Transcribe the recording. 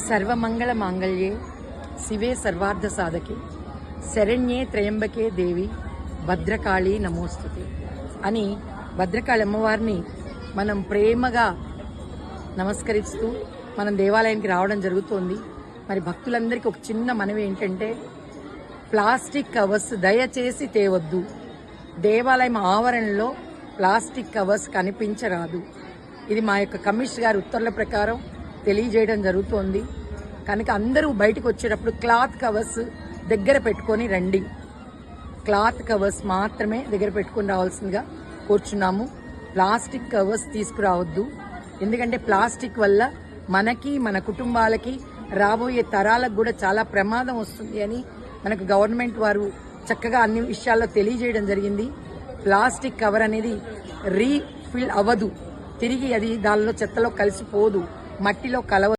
సర్వమంగళ మాంగళ్యే శివే సర్వార్థ సాధకే శరణ్యే త్రయంబకే దేవి భద్రకాళి నమోస్తుతే అని భద్రకాళి అమ్మవారిని మనం ప్రేమగా నమస్కరిస్తూ మనం దేవాలయానికి రావడం జరుగుతోంది. మరి భక్తులందరికీ ఒక చిన్న మనవి ఏంటంటే, ప్లాస్టిక్ కవర్స్ దయచేసి తేవద్దు. దేవాలయం ఆవరణలో ప్లాస్టిక్ కవర్స్ కనిపించరాదు. ఇది మా యొక్క కమిషనర్ గారి ఉత్తర్వుల ప్రకారం తెలియజేయడం జరుగుతోంది. కనుక అందరూ బయటకు వచ్చేటప్పుడు క్లాత్ కవర్స్ దగ్గర పెట్టుకొని రండి. క్లాత్ కవర్స్ మాత్రమే దగ్గర పెట్టుకొని రావాల్సిందిగా కోరుచున్నాము. ప్లాస్టిక్ కవర్స్ తీసుకురావద్దు. ఎందుకంటే ప్లాస్టిక్ వల్ల మనకి, మన కుటుంబాలకి, రాబోయే తరాలకు కూడా చాలా ప్రమాదం వస్తుంది అని మనకు గవర్నమెంట్ వారు చక్కగా అన్ని విషయాల్లో తెలియజేయడం జరిగింది. ప్లాస్టిక్ కవర్ అనేది రీఫిల్ అవ్వదు, తిరిగి అది దానిలో చెత్తలో కలిసిపోదు, మట్టిలో కలవదు.